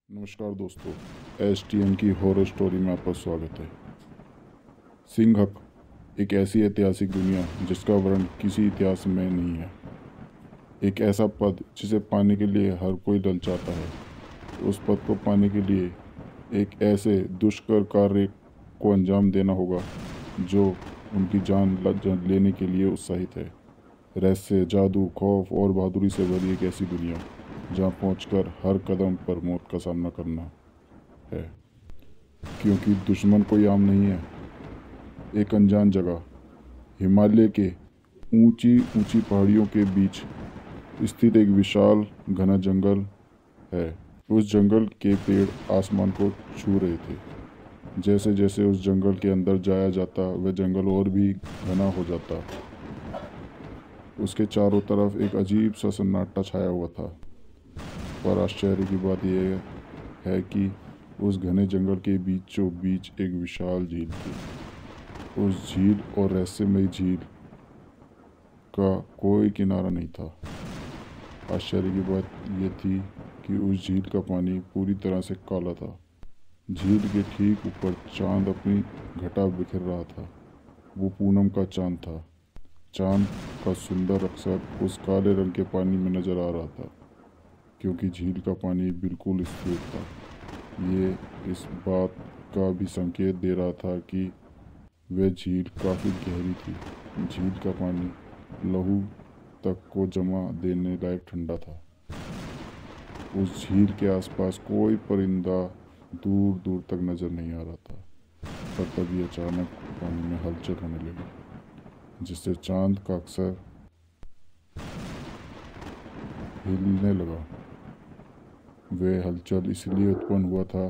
नमस्कार दोस्तों, STN की हॉरर स्टोरी में आपका स्वागत है। सिंघक एक ऐसी ऐतिहासिक दुनिया जिसका वर्णन किसी इतिहास में नहीं है। एक ऐसा पद जिसे पाने के लिए हर कोई ललचाता है। उस पद को पाने के लिए एक ऐसे दुष्कर कार्य को अंजाम देना होगा जो उनकी जान लेने के लिए उत्साहित है। रहस्य, जादू, खौफ और बहादुरी से भरी एक ऐसी दुनिया जहाँ पहुंचकर हर कदम पर मौत का सामना करना है, क्योंकि दुश्मन कोई आम नहीं है। एक अनजान जगह, हिमालय के ऊंची ऊंची पहाड़ियों के बीच स्थित एक विशाल घना जंगल है। उस जंगल के पेड़ आसमान को छू रहे थे। जैसे जैसे उस जंगल के अंदर जाया जाता, वह जंगल और भी घना हो जाता। उसके चारों तरफ एक अजीब सा सन्नाटा छाया हुआ था। पर आश्चर्य की बात यह है कि उस घने जंगल के बीचों बीच एक विशाल झील थी। उस झील और रहस्यमयी झील का कोई किनारा नहीं था। आश्चर्य की बात यह थी कि उस झील का पानी पूरी तरह से काला था। झील के ठीक ऊपर चांद अपनी घटा बिखेर रहा था। वो पूनम का चांद था। चांद का सुंदर अक्सर उस काले रंग के पानी में नजर आ रहा था, क्योंकि झील का पानी बिल्कुल स्थिर था। ये इस बात का भी संकेत दे रहा था कि वह झील काफ़ी गहरी थी। झील का पानी लहू तक को जमा देने लायक ठंडा था। उस झील के आसपास कोई परिंदा दूर दूर तक नजर नहीं आ रहा था। पर तभी अचानक पानी में हलचल होने लगी, जिससे चांद का अक्सर हिलने लगा। वह हलचल इसलिए उत्पन्न हुआ था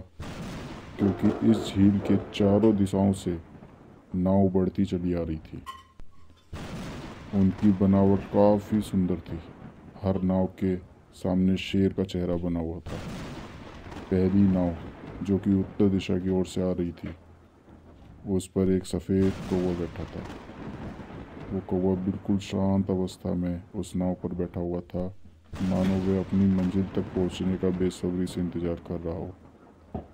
क्योंकि इस झील के चारों दिशाओं से नाव बढ़ती चली आ रही थी। उनकी बनावट काफ़ी सुंदर थी। हर नाव के सामने शेर का चेहरा बना हुआ था। पहली नाव, जो कि उत्तर दिशा की ओर से आ रही थी, उस पर एक सफ़ेद कौवा बैठा था। वो कौवा बिल्कुल शांत अवस्था में उस नाव पर बैठा हुआ था, मानो वह अपनी मंजिल तक पहुंचने का बेसब्री से इंतजार कर रहा हो।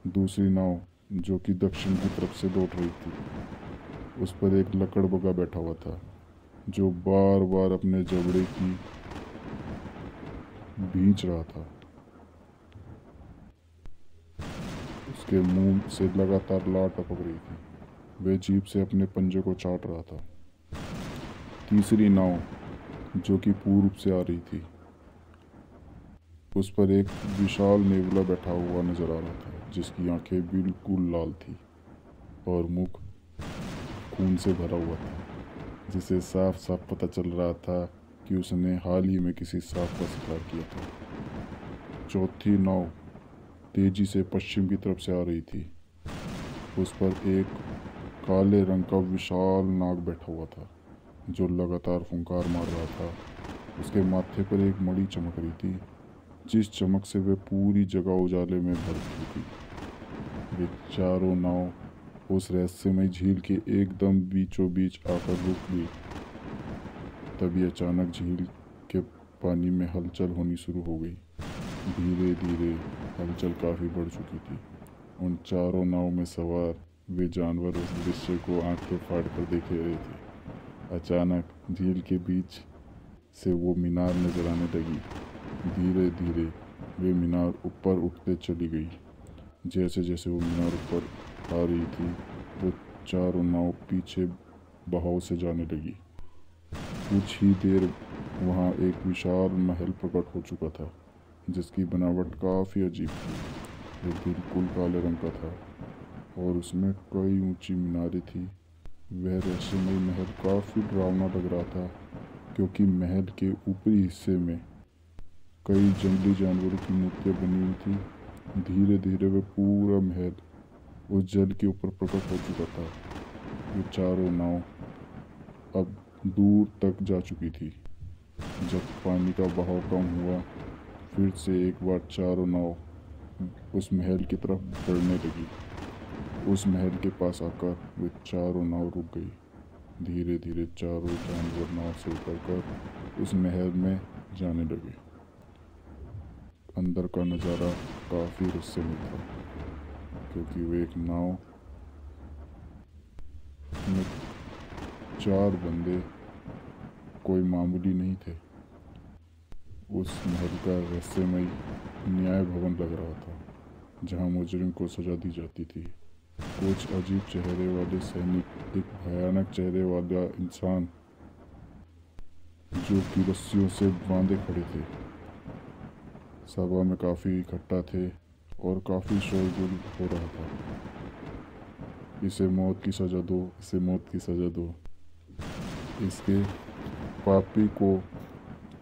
दूसरी नाव, जो कि दक्षिण की तरफ से लौट रही थी, उस पर एक लकड़बग्गा बैठा हुआ था, जो बार बार अपने जबड़े की भींच रहा था। उसके मुंह से लगातार लार टपक रही थी। वह जीभ से अपने पंजे को चाट रहा था। तीसरी नाव, जो कि पूर्व से आ रही थी, उस पर एक विशाल नेवला बैठा हुआ नजर आ रहा था, जिसकी आंखें बिल्कुल लाल थी और मुख खून से भरा हुआ था, जिसे साफ साफ पता चल रहा था कि उसने हाल ही में किसी सांप का शिकार किया था। चौथी नाव तेजी से पश्चिम की तरफ से आ रही थी। उस पर एक काले रंग का विशाल नाग बैठा हुआ था, जो लगातार फुंकार मार रहा था। उसके माथे पर एक मणि चमक रही थी, जिस चमक से वह पूरी जगह उजाले में भर चुकी थी। वे चारों नाव उस रहस्यमय झील के एकदम बीचों बीच आकर रुक गई। तभी अचानक झील के पानी में हलचल होनी शुरू हो गई। धीरे धीरे हलचल काफ़ी बढ़ चुकी थी। उन चारों नाव में सवार वे जानवर उस दृश्य को आंखें फाड़ कर देख रहे थे। अचानक झील के बीच से वो मीनार नजर आने लगी। धीरे धीरे वे मीनार ऊपर उठते चली गई। जैसे जैसे वो मीनार ऊपर आ रही थी, वो चारों नाव पीछे बहाव से जाने लगी। कुछ ही देर वहाँ एक विशाल महल प्रकट हो चुका था, जिसकी बनावट काफ़ी अजीब थी। वो बिल्कुल काले रंग का था और उसमें कई ऊंची मीनारें थी। वह रहस्यमय महल काफ़ी डरावना लग रहा था, क्योंकि महल के ऊपरी हिस्से में कई जंगली जानवरों की मूर्तियाँ बनी हुई थी। धीरे धीरे वह पूरा महल उस जल के ऊपर प्रकट हो चुका था। ये चारों नाव अब दूर तक जा चुकी थी। जब पानी का बहाव कम हुआ, फिर से एक बार चारों नाव उस महल की तरफ बढ़ने लगी। उस महल के पास आकर वे चारों नाव रुक गई। धीरे धीरे चारों जानवर नाव से उतरकर उस महल में जाने लगे। अंदर का नज़ारा काफ़ी रहस्यमय था, क्योंकि वो एक नाव में 4 बंदे कोई मामूली नहीं थे। उस महल का रहस्यमय न्याय भवन लग रहा था, जहाँ मुजरिम को सजा दी जाती थी। कुछ अजीब चेहरे वाले सैनिक, एक भयानक चेहरे वाला इंसान जो कि रस्सियों से बांधे खड़े थे, सभा में काफ़ी इकट्ठा थे और काफ़ी शोरगुल हो रहा था। इसे मौत की सज़ा दो, इसे मौत की सज़ा दो। इसके पापी को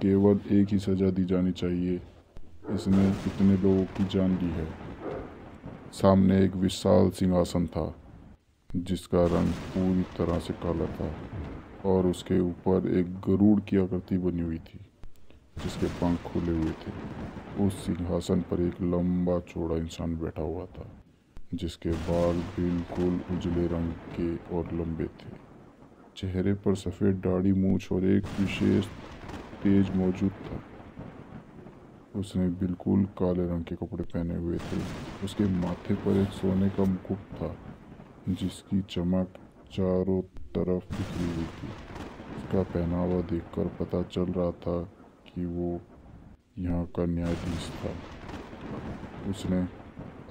केवल एक ही सज़ा दी जानी चाहिए, इसने इतने लोगों की जान ली है। सामने एक विशाल सिंहासन था, जिसका रंग पूरी तरह से काला था और उसके ऊपर एक गरुड़ की आकृति बनी हुई थी, जिसके पंख खुले हुए थे। उस सिंहासन पर एक लंबा चौड़ा इंसान बैठा हुआ था, जिसके बाल बिल्कुल उजले रंग के और लंबे थे। चेहरे पर सफ़ेद दाढ़ी, मूछ और एक विशेष तेज मौजूद था। उसने बिल्कुल काले रंग के कपड़े पहने हुए थे। उसके माथे पर एक सोने का मुकुट था, जिसकी चमक चारों तरफ बिखरी हुई थी। उसका पहनावा देखकर पता चल रहा था कि वो यहाँ का न्यायाधीश था। उसने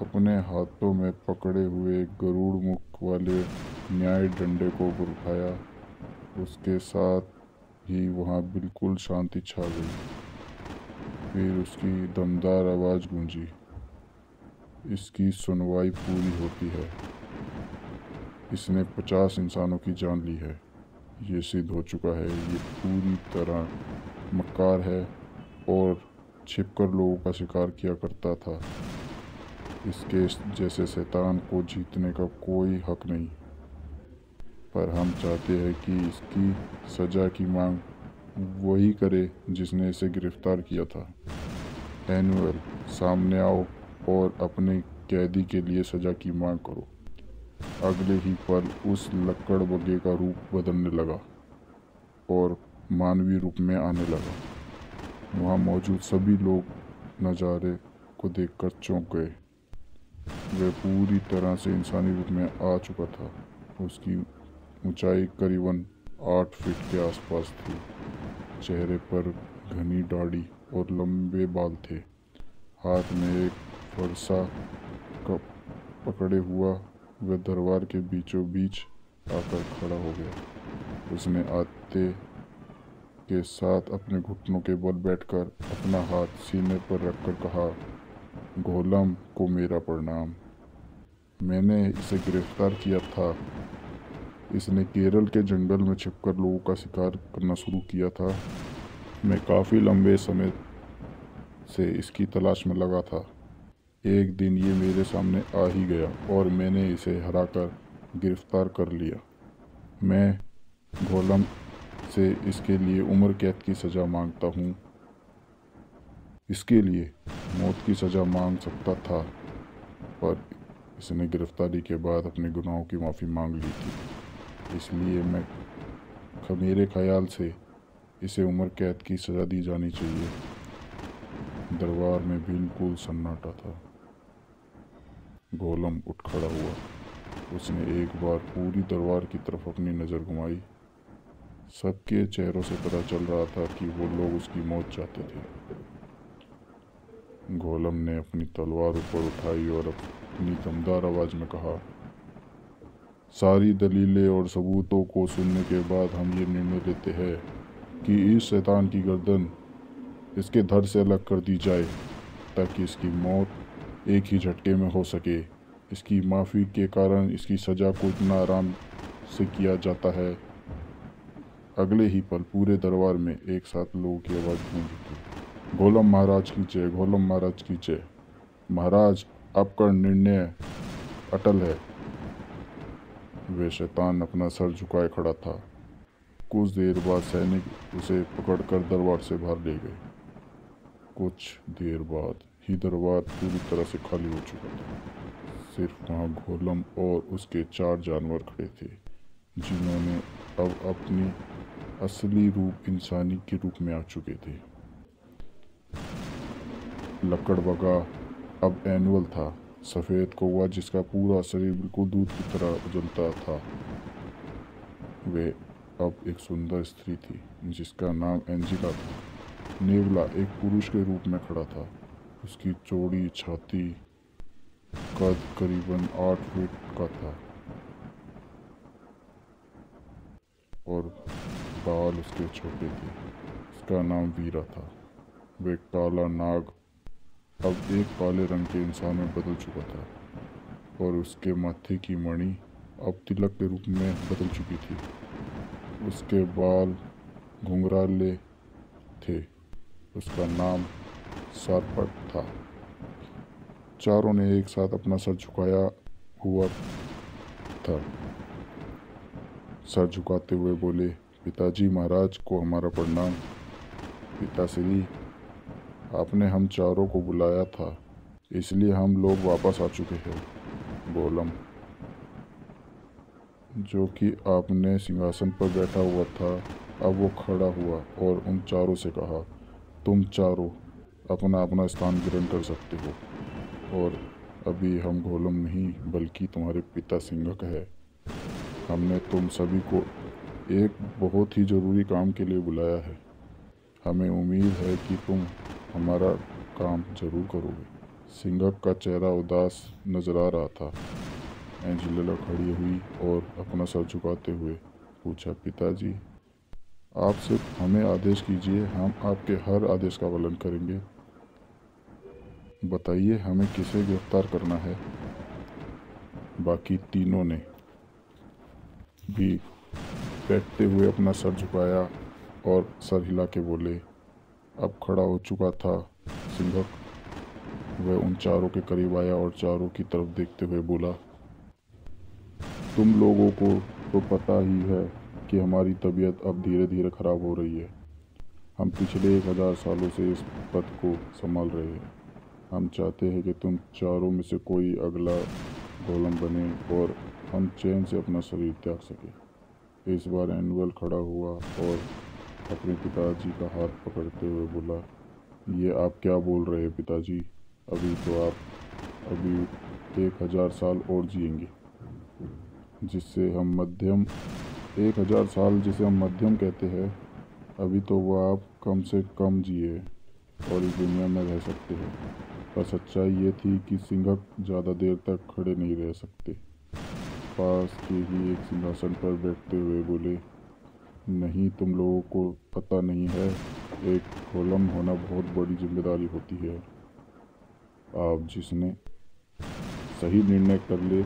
अपने हाथों में पकड़े हुए गरुड़ मुख वाले न्याय डंडे को उठाया। उसके साथ ही वहाँ बिल्कुल शांति छा गई। फिर उसकी दमदार आवाज़ गूंजी, इसकी सुनवाई पूरी होती है। इसने 50 इंसानों की जान ली है। ये सिद्ध हो चुका है, ये पूरी तरह मक्कार है और छिपकर लोगों का शिकार किया करता था। इसके जैसे शैतान को जीतने का कोई हक नहीं, पर हम चाहते हैं कि इसकी सज़ा की मांग वही करे जिसने इसे गिरफ्तार किया था। एनुअल, सामने आओ और अपने कैदी के लिए सज़ा की मांग करो। अगले ही पल उस लकड़ बग्घे का रूप बदलने लगा और मानवीय रूप में आने लगा। वहाँ मौजूद सभी लोग नज़ारे को देखकर चौंक गए। वह पूरी तरह से इंसानी रूप में आ चुका था। उसकी ऊंचाई करीबन 8 फीट के आसपास थी। चेहरे पर घनी दाढ़ी और लंबे बाल थे। हाथ में एक फरसा पकड़े हुआ वह दरबार के बीचों बीच आकर खड़ा हो गया। उसने आते के साथ अपने घुटनों के बल बैठकर अपना हाथ सीने पर रखकर कहा, गोलम को मेरा प्रणाम। मैंने इसे गिरफ्तार किया था। इसने केरल के जंगल में छिपकर लोगों का शिकार करना शुरू किया था। मैं काफ़ी लंबे समय से इसकी तलाश में लगा था। एक दिन ये मेरे सामने आ ही गया और मैंने इसे हराकर गिरफ्तार कर लिया। मैं गोलम से इसके लिए उम्र कैद की सज़ा मांगता हूँ। इसके लिए मौत की सज़ा मांग सकता था, पर इसने गिरफ्तारी के बाद अपने गुनाहों की माफ़ी मांग ली थी। इसलिए मेरे ख्याल से इसे उम्र कैद की सज़ा दी जानी चाहिए। दरबार में बिल्कुल सन्नाटा था। गोलम उठ खड़ा हुआ। उसने एक बार पूरी दरबार की तरफ अपनी नज़र घुमाई। सबके चेहरों से पता चल रहा था कि वो लोग उसकी मौत चाहते थे। गोलम ने अपनी तलवार ऊपर उठाई और अपनी दमदार आवाज़ में कहा, सारी दलीलें और सबूतों को सुनने के बाद हम ये निर्णय लेते हैं कि इस शैतान की गर्दन इसके धड़ से अलग कर दी जाए, ताकि इसकी मौत एक ही झटके में हो सके। इसकी माफ़ी के कारण इसकी सज़ा को इतना आराम से किया जाता है। अगले ही पल पूरे दरबार में एक साथ लोगों की आवाज़ गूंज उठी, गोलम महाराज की जय, गोलम महाराज की जय। महाराज, आपका निर्णय अटल है। वे शैतान अपना सर झुकाए खड़ा था। कुछ देर बाद सैनिक उसे पकड़कर दरबार से बाहर ले गए। कुछ देर बाद ही दरबार पूरी तरह से खाली हो चुका था। सिर्फ वहाँ गोलम और उसके 4 जानवर खड़े थे, जिन्होंने अब अपनी असली रूप इंसानी के रूप में आ चुके थे। लकड़बगा अब एनुअल था, सफ़ेद कौवा जिसका पूरा शरीर बिल्कुल दूध की तरह उजलता था। वे अब एक सुंदर स्त्री थी जिसका नाम एंजिला था। नेवला एक पुरुष के रूप में खड़ा था। उसकी चौड़ी छाती, कद करीबन 8 फीट का था और बाल उसके छोटे थे। उसका नाम वीरा था। वे काला नाग अब एक काले रंग के इंसान में बदल चुका था और उसके माथे की मणि अब तिलक के रूप में बदल चुकी थी। उसके बाल घुंघराले थे। उसका नाम सारपट था। चारों ने एक साथ अपना सर झुकाया हुआ था। सर झुकाते हुए बोले, पिताजी महाराज को हमारा प्रणाम। पिताश्री, आपने हम चारों को बुलाया था, इसलिए हम लोग वापस आ चुके हैं। गोलम, जो कि आपने सिंहासन पर बैठा हुआ था, अब वो खड़ा हुआ और उन चारों से कहा, तुम चारों अपना अपना स्थान ग्रहण कर सकते हो। और अभी हम गोलम नहीं बल्कि तुम्हारे पिता सिंघक है। हमने तुम सभी को एक बहुत ही ज़रूरी काम के लिए बुलाया है। हमें उम्मीद है कि तुम हमारा काम ज़रूर करोगे। सिंघक का चेहरा उदास नजर आ रहा था। एंजिला खड़ी हुई और अपना सर झुकाते हुए पूछा, पिताजी, आप सिर्फ हमें आदेश कीजिए, हम आपके हर आदेश का पालन करेंगे। बताइए हमें किसे गिरफ्तार करना है। बाकी तीनों ने भी बैठते हुए अपना सर झुकाया और सर हिला के बोले। अब खड़ा हो चुका था सिंघक। वह उन चारों के करीब आया और चारों की तरफ देखते हुए बोला, तुम लोगों को तो पता ही है कि हमारी तबीयत अब धीरे धीरे खराब हो रही है। हम पिछले 1000 सालों से इस पद को संभाल रहे हैं। हम चाहते हैं कि तुम चारों में से कोई अगला गोलम बने और हम चैन से अपना शरीर त्याग सके। इस बार एनुअल खड़ा हुआ और अपने पिताजी का हाथ पकड़ते हुए बोला, ये आप क्या बोल रहे हैं पिताजी? अभी तो आप अभी 1000 साल और जिएंगे, जिससे हम मध्यम 1000 साल जिसे हम मध्यम कहते हैं। अभी तो वह आप कम से कम जिए और इस दुनिया में रह सकते हैं। पर सच्चाई ये थी कि सिंघक ज़्यादा देर तक खड़े नहीं रह सकते। पास के ही एक सिंहासन पर बैठते हुए बोले, नहीं, तुम लोगों को पता नहीं है, एक गोलम होना बहुत बड़ी जिम्मेदारी होती है। आप जिसने सही निर्णय कर ले,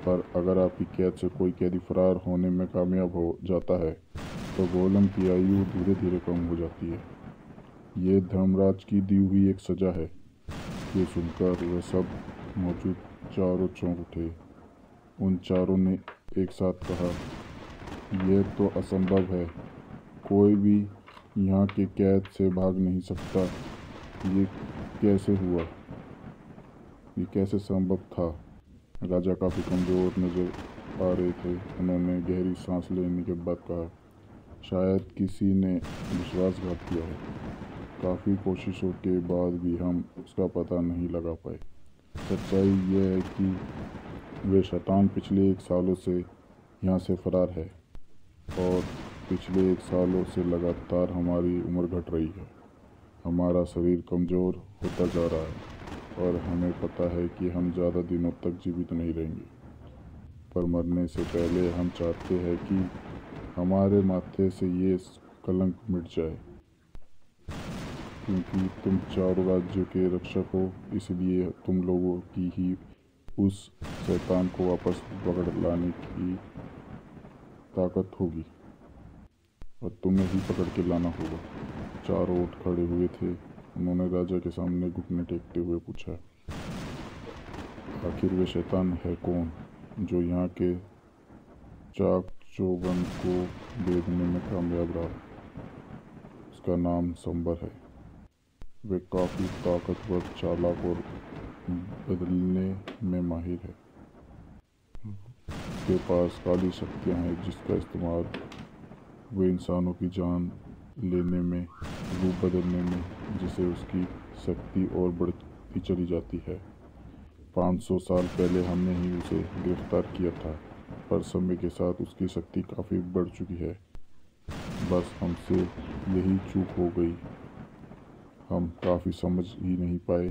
पर अगर आपकी कैद से कोई कैदी फरार होने में कामयाब हो जाता है तो गोलम की आयु धीरे धीरे कम हो जाती है। ये धर्मराज की दी हुई एक सज़ा है। ये सुनकर वे सब मौजूद चारों चौंक उठे। उन चारों ने एक साथ कहा, यह तो असंभव है। कोई भी यहाँ के कैद से भाग नहीं सकता। ये कैसे हुआ? ये कैसे संभव था? राजा काफ़ी कमज़ोर नज़र आ रहे थे। उन्होंने गहरी सांस लेने के बाद कहा, शायद किसी ने विश्वासघात किया है। काफ़ी कोशिशों के बाद भी हम उसका पता नहीं लगा पाए। सच्चाई यह है कि वे शैतान पिछले 1 सालों से यहाँ से फरार है और पिछले 1 सालों से लगातार हमारी उम्र घट रही है। हमारा शरीर कमज़ोर होता जा रहा है और हमें पता है कि हम ज़्यादा दिनों तक जीवित नहीं रहेंगे। पर मरने से पहले हम चाहते हैं कि हमारे माथे से ये कलंक मिट जाए। क्योंकि तुम चारों राज्यों के रक्षक हो, इसलिए तुम लोगों की ही उस शैतान को वापस पकड़ लाने की ताकत होगी और तुम्हें ही पकड़ के लाना होगा। चारों उठ खड़े हुए थे। उन्होंने राजा के सामने घुटने टेकते हुए पूछा, आखिर वे शैतान है कौन जो यहाँ के चाक चौबंद को बेधने में कामयाब रहा? उसका नाम संबर है। वे काफ़ी ताकतवर, चालाक और बदलने में माहिर है। उसके पास काली शक्तियाँ हैं जिसका इस्तेमाल वे इंसानों की जान लेने में, रूप बदलने में, जिसे उसकी शक्ति और बढ़ती चली जाती है। 500 साल पहले हमने ही उसे गिरफ्तार किया था, पर समय के साथ उसकी शक्ति काफ़ी बढ़ चुकी है। बस हमसे यही चूक हो गई, हम काफ़ी समझ ही नहीं पाए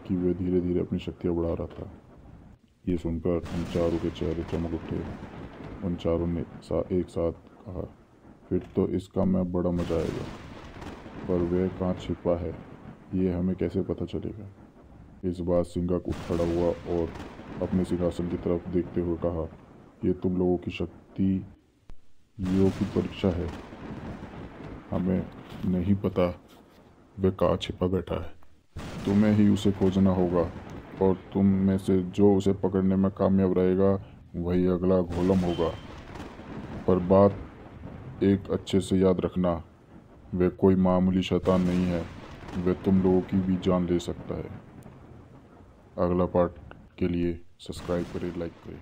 कि वह धीरे धीरे अपनी शक्तियाँ बढ़ा रहा था। ये सुनकर हम चारों के चेहरे चमक उठे। उन चारों ने एक साथ कहा, फिर तो इसका मैं बड़ा मजा आएगा। पर वह कहाँ छिपा है, ये हमें कैसे पता चलेगा। इस बात सिंघक उठ खड़ा हुआ और अपने सिंहासन की तरफ देखते हुए कहा, ये तुम लोगों की शक्ति यों की परीक्षा है। हमें नहीं पता वह कहाँ छिपा बैठा है। तुम्हें ही उसे खोजना होगा और तुम में से जो उसे पकड़ने में कामयाब रहेगा वही अगला गोलम होगा। पर बात एक अच्छे से याद रखना, वह कोई मामूली शैतान नहीं है, वह तुम लोगों की भी जान ले सकता है। अगला पार्ट के लिए सब्सक्राइब करें, लाइक करें।